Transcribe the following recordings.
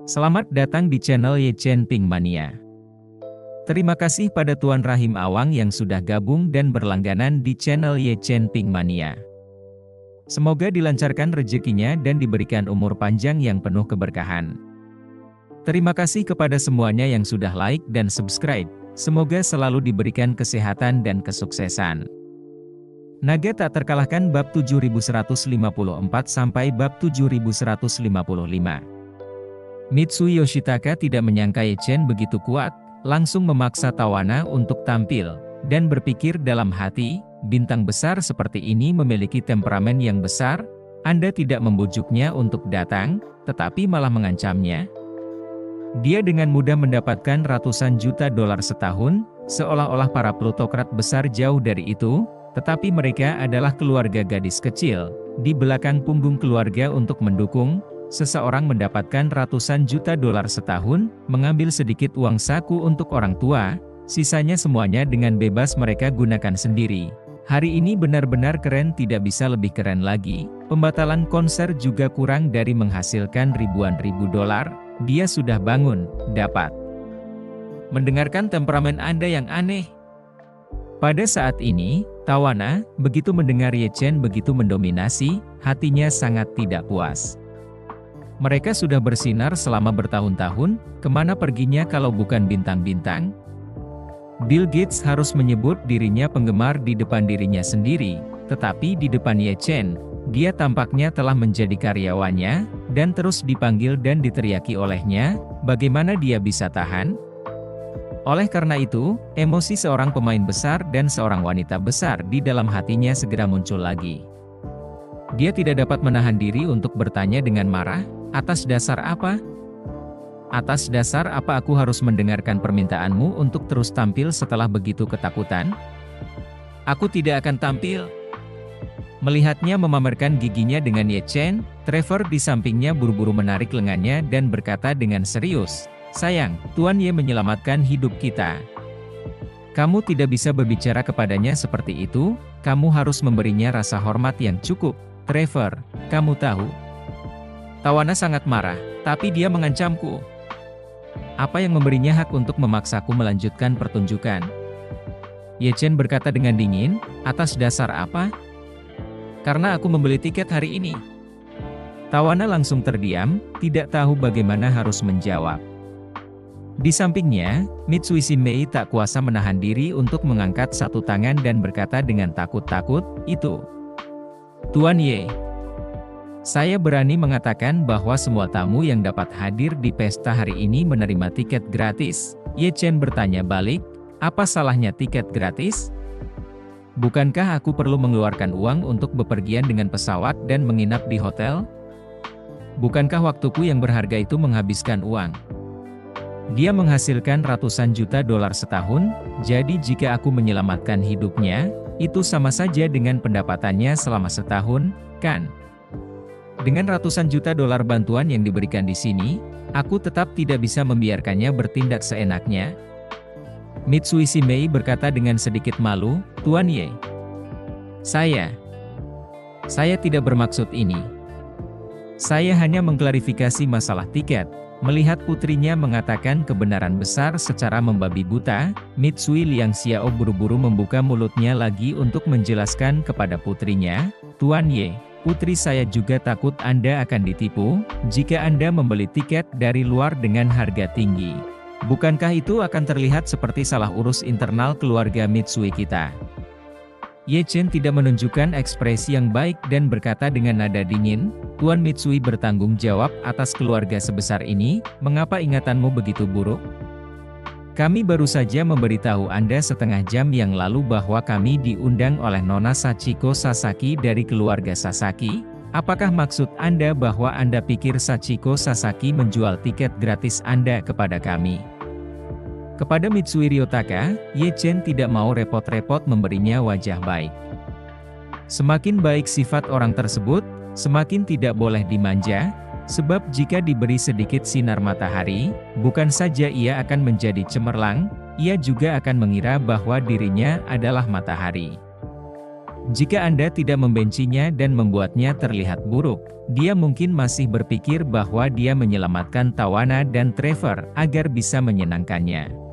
Selamat datang di channel Ye Chen Ping Mania. Terima kasih pada Tuan Rahim Awang yang sudah gabung dan berlangganan di channel Ye Chen Ping Mania. Semoga dilancarkan rezekinya dan diberikan umur panjang yang penuh keberkahan. Terima kasih kepada semuanya yang sudah like dan subscribe. Semoga selalu diberikan kesehatan dan kesuksesan. Naga tak terkalahkan bab 7154 sampai bab 7155. Mitsui Yoshitaka tidak menyangka Ye Chen begitu kuat, langsung memaksa Tawana untuk tampil, dan berpikir dalam hati, bintang besar seperti ini memiliki temperamen yang besar, Anda tidak membujuknya untuk datang, tetapi malah mengancamnya. Dia dengan mudah mendapatkan ratusan juta dolar setahun, seolah-olah para plutokrat besar jauh dari itu, tetapi mereka adalah keluarga gadis kecil, di belakang punggung keluarga untuk mendukung. Seseorang mendapatkan ratusan juta dolar setahun, mengambil sedikit uang saku untuk orang tua, sisanya semuanya dengan bebas mereka gunakan sendiri. Hari ini benar-benar keren, tidak bisa lebih keren lagi. Pembatalan konser juga kurang dari menghasilkan ribuan ribu dolar, dia sudah bangun, dapat mendengarkan temperamen Anda yang aneh. Pada saat ini, Tawana, begitu mendengar Ye Chen begitu mendominasi, hatinya sangat tidak puas. Mereka sudah bersinar selama bertahun-tahun, kemana perginya kalau bukan bintang-bintang? Bill Gates harus menyebut dirinya penggemar di depan dirinya sendiri, tetapi di depan Ye Chen, dia tampaknya telah menjadi karyawannya, dan terus dipanggil dan diteriaki olehnya, bagaimana dia bisa tahan? Oleh karena itu, emosi seorang pemain besar dan seorang wanita besar di dalam hatinya segera muncul lagi. Dia tidak dapat menahan diri untuk bertanya dengan marah, atas dasar apa? Atas dasar apa aku harus mendengarkan permintaanmu untuk terus tampil setelah begitu ketakutan? Aku tidak akan tampil. Melihatnya memamerkan giginya dengan Ye Chen, Trevor di sampingnya buru-buru menarik lengannya dan berkata dengan serius, "Sayang, Tuan Ye menyelamatkan hidup kita. Kamu tidak bisa berbicara kepadanya seperti itu, kamu harus memberinya rasa hormat yang cukup. Trevor, kamu tahu." Tawana sangat marah, tapi dia mengancamku. Apa yang memberinya hak untuk memaksaku melanjutkan pertunjukan? Ye Chen berkata dengan dingin, atas dasar apa? Karena aku membeli tiket hari ini. Tawana langsung terdiam, tidak tahu bagaimana harus menjawab. Di sampingnya, Mitsui Shinmei tak kuasa menahan diri untuk mengangkat satu tangan dan berkata dengan takut-takut, "Itu Tuan Ye. Saya berani mengatakan bahwa semua tamu yang dapat hadir di pesta hari ini menerima tiket gratis." Ye Chen bertanya balik, "Apa salahnya tiket gratis? Bukankah aku perlu mengeluarkan uang untuk bepergian dengan pesawat dan menginap di hotel? Bukankah waktuku yang berharga itu menghabiskan uang? Dia menghasilkan ratusan juta dolar setahun, jadi jika aku menyelamatkan hidupnya, itu sama saja dengan pendapatannya selama setahun, kan? Dengan ratusan juta dolar bantuan yang diberikan di sini, aku tetap tidak bisa membiarkannya bertindak seenaknya." Mitsui Shinmei berkata dengan sedikit malu, "Tuan Ye. Saya tidak bermaksud ini. Saya hanya mengklarifikasi masalah tiket." Melihat putrinya mengatakan kebenaran besar secara membabi buta, Mitsui Liang Xiao buru-buru membuka mulutnya lagi untuk menjelaskan kepada putrinya, "Tuan Ye, putri saya juga takut Anda akan ditipu, jika Anda membeli tiket dari luar dengan harga tinggi. Bukankah itu akan terlihat seperti salah urus internal keluarga Mitsui kita?" Ye Chen tidak menunjukkan ekspresi yang baik dan berkata dengan nada dingin, "Tuan Mitsui bertanggung jawab atas keluarga sebesar ini, mengapa ingatanmu begitu buruk? Kami baru saja memberitahu Anda setengah jam yang lalu bahwa kami diundang oleh Nona Sachiko Sasaki dari keluarga Sasaki. Apakah maksud Anda bahwa Anda pikir Sachiko Sasaki menjual tiket gratis Anda kepada kami?" Kepada Mitsui Ryotaka, Ye Chen tidak mau repot-repot memberinya wajah baik. Semakin baik sifat orang tersebut, semakin tidak boleh dimanja, sebab jika diberi sedikit sinar matahari, bukan saja ia akan menjadi cemerlang, ia juga akan mengira bahwa dirinya adalah matahari. Jika Anda tidak membencinya dan membuatnya terlihat buruk, dia mungkin masih berpikir bahwa dia menyelamatkan Tawana dan Trevor agar bisa menyenangkannya.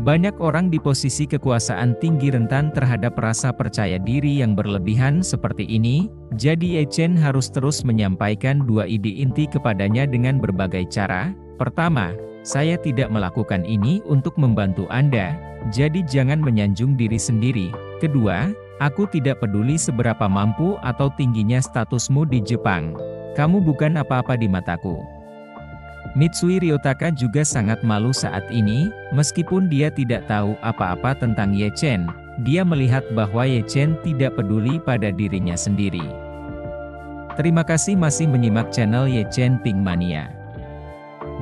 Banyak orang di posisi kekuasaan tinggi rentan terhadap rasa percaya diri yang berlebihan seperti ini, jadi Ye Chen harus terus menyampaikan dua ide inti kepadanya dengan berbagai cara. Pertama, saya tidak melakukan ini untuk membantu Anda, jadi jangan menyanjung diri sendiri. Kedua, aku tidak peduli seberapa mampu atau tingginya statusmu di Jepang. Kamu bukan apa-apa di mataku. Mitsui Ryotaka juga sangat malu saat ini, meskipun dia tidak tahu apa-apa tentang Ye Chen. Dia melihat bahwa Ye Chen tidak peduli pada dirinya sendiri. Terima kasih masih menyimak channel Ye Chen Pink Mania.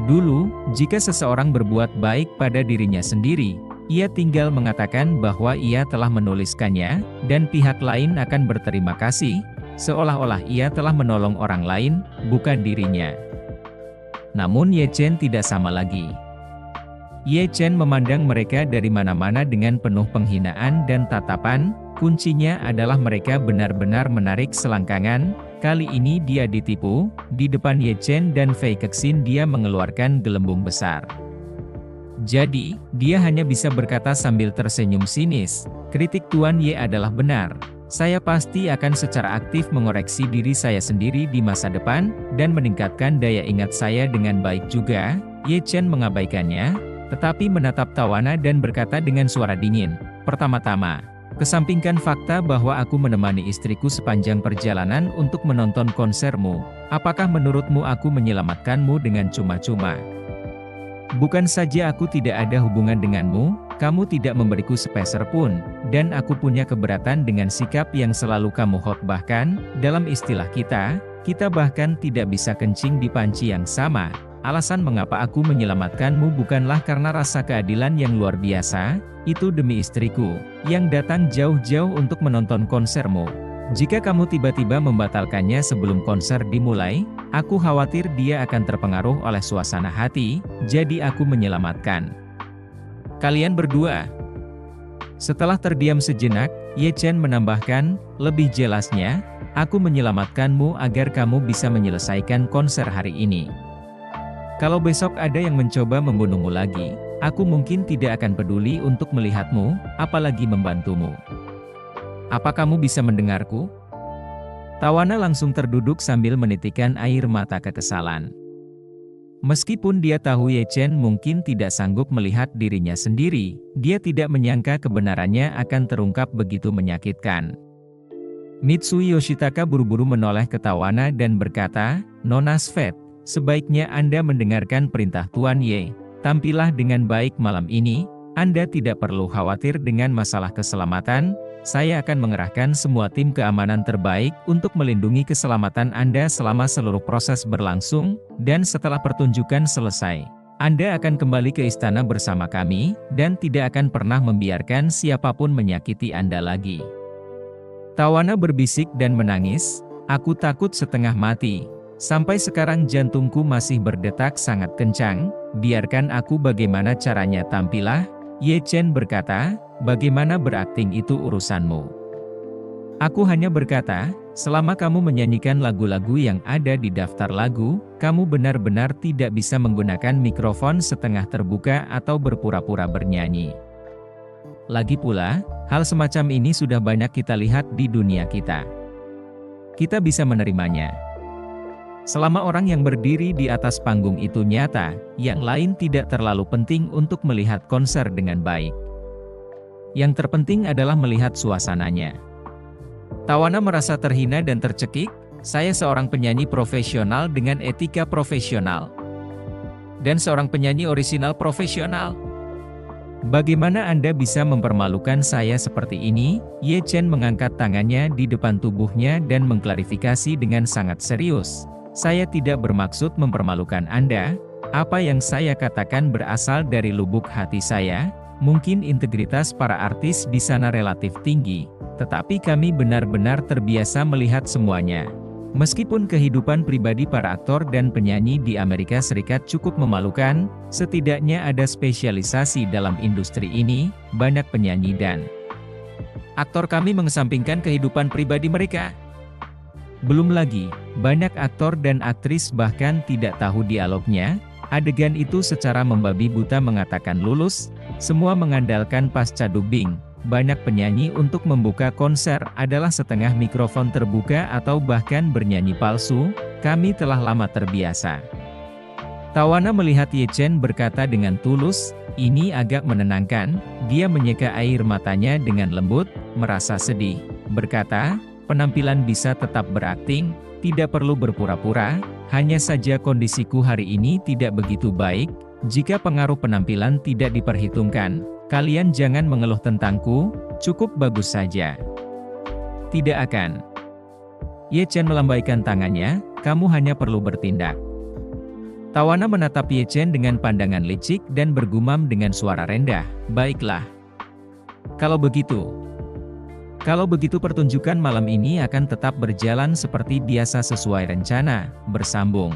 Dulu, jika seseorang berbuat baik pada dirinya sendiri, ia tinggal mengatakan bahwa ia telah menuliskannya, dan pihak lain akan berterima kasih, seolah-olah ia telah menolong orang lain, bukan dirinya. Namun Ye Chen tidak sama lagi. Ye Chen memandang mereka dari mana-mana dengan penuh penghinaan dan tatapan. Kuncinya adalah mereka benar-benar menarik selangkangan. Kali ini dia ditipu. Di depan Ye Chen dan Fei Kexin dia mengeluarkan gelembung besar. Jadi, dia hanya bisa berkata sambil tersenyum sinis, kritik Tuan Ye adalah benar. Saya pasti akan secara aktif mengoreksi diri saya sendiri di masa depan, dan meningkatkan daya ingat saya dengan baik juga. Ye Chen mengabaikannya, tetapi menatap Tawana dan berkata dengan suara dingin, pertama-tama, kesampingkan fakta bahwa aku menemani istriku sepanjang perjalanan untuk menonton konsermu. Apakah menurutmu aku menyelamatkanmu dengan cuma-cuma? Bukan saja aku tidak ada hubungan denganmu, kamu tidak memberiku sepeser pun, dan aku punya keberatan dengan sikap yang selalu kamu khotbahkan. Dalam istilah kita bahkan tidak bisa kencing di panci yang sama. Alasan mengapa aku menyelamatkanmu bukanlah karena rasa keadilan yang luar biasa, itu demi istriku, yang datang jauh-jauh untuk menonton konsermu. Jika kamu tiba-tiba membatalkannya sebelum konser dimulai, aku khawatir dia akan terpengaruh oleh suasana hati, jadi aku menyelamatkan kalian berdua. Setelah terdiam sejenak, Ye Chen menambahkan, lebih jelasnya, aku menyelamatkanmu agar kamu bisa menyelesaikan konser hari ini. Kalau besok ada yang mencoba membunuhmu lagi, aku mungkin tidak akan peduli untuk melihatmu, apalagi membantumu. Apa kamu bisa mendengarku? Tawana langsung terduduk sambil menitikkan air mata kekesalan. Meskipun dia tahu Ye Chen mungkin tidak sanggup melihat dirinya sendiri, dia tidak menyangka kebenarannya akan terungkap begitu menyakitkan. Mitsui Yoshitaka buru-buru menoleh ke Tawana dan berkata, Nona Svet, sebaiknya Anda mendengarkan perintah Tuan Ye. Tampillah dengan baik malam ini, Anda tidak perlu khawatir dengan masalah keselamatan. Saya akan mengerahkan semua tim keamanan terbaik untuk melindungi keselamatan Anda selama seluruh proses berlangsung, dan setelah pertunjukan selesai, Anda akan kembali ke istana bersama kami, dan tidak akan pernah membiarkan siapapun menyakiti Anda lagi. Tawana berbisik dan menangis, aku takut setengah mati. Sampai sekarang jantungku masih berdetak sangat kencang, biarkan aku bagaimana caranya tampillah. Ye Chen berkata, bagaimana berakting itu urusanmu. Aku hanya berkata, selama kamu menyanyikan lagu-lagu yang ada di daftar lagu, kamu benar-benar tidak bisa menggunakan mikrofon setengah terbuka atau berpura-pura bernyanyi. Lagi pula, hal semacam ini sudah banyak kita lihat di dunia kita. Kita bisa menerimanya. Selama orang yang berdiri di atas panggung itu nyata, yang lain tidak terlalu penting untuk melihat konser dengan baik. Yang terpenting adalah melihat suasananya. Tawana merasa terhina dan tercekik, saya seorang penyanyi profesional dengan etika profesional. Dan seorang penyanyi orisinal profesional. Bagaimana Anda bisa mempermalukan saya seperti ini? Ye Chen mengangkat tangannya di depan tubuhnya dan mengklarifikasi dengan sangat serius. Saya tidak bermaksud mempermalukan Anda, apa yang saya katakan berasal dari lubuk hati saya. Mungkin integritas para artis di sana relatif tinggi, tetapi kami benar-benar terbiasa melihat semuanya. Meskipun kehidupan pribadi para aktor dan penyanyi di Amerika Serikat cukup memalukan, setidaknya ada spesialisasi dalam industri ini, banyak penyanyi dan Aktor kami mengesampingkan kehidupan pribadi mereka. Belum lagi, banyak aktor dan aktris bahkan tidak tahu dialognya. Adegan itu secara membabi buta mengatakan lulus, semua mengandalkan pasca dubbing. Banyak penyanyi untuk membuka konser adalah setengah mikrofon terbuka atau bahkan bernyanyi palsu. Kami telah lama terbiasa. Tawana melihat Ye Chen berkata dengan tulus, ini agak menenangkan. Dia menyeka air matanya dengan lembut, merasa sedih. Berkata, penampilan bisa tetap berakting, tidak perlu berpura-pura, hanya saja kondisiku hari ini tidak begitu baik. Jika pengaruh penampilan tidak diperhitungkan, kalian jangan mengeluh tentangku, cukup bagus saja. Tidak akan. Ye Chen melambaikan tangannya, kamu hanya perlu bertindak. Tawana menatap Ye Chen dengan pandangan licik dan bergumam dengan suara rendah, baiklah. Kalau begitu pertunjukan malam ini akan tetap berjalan seperti biasa sesuai rencana, bersambung.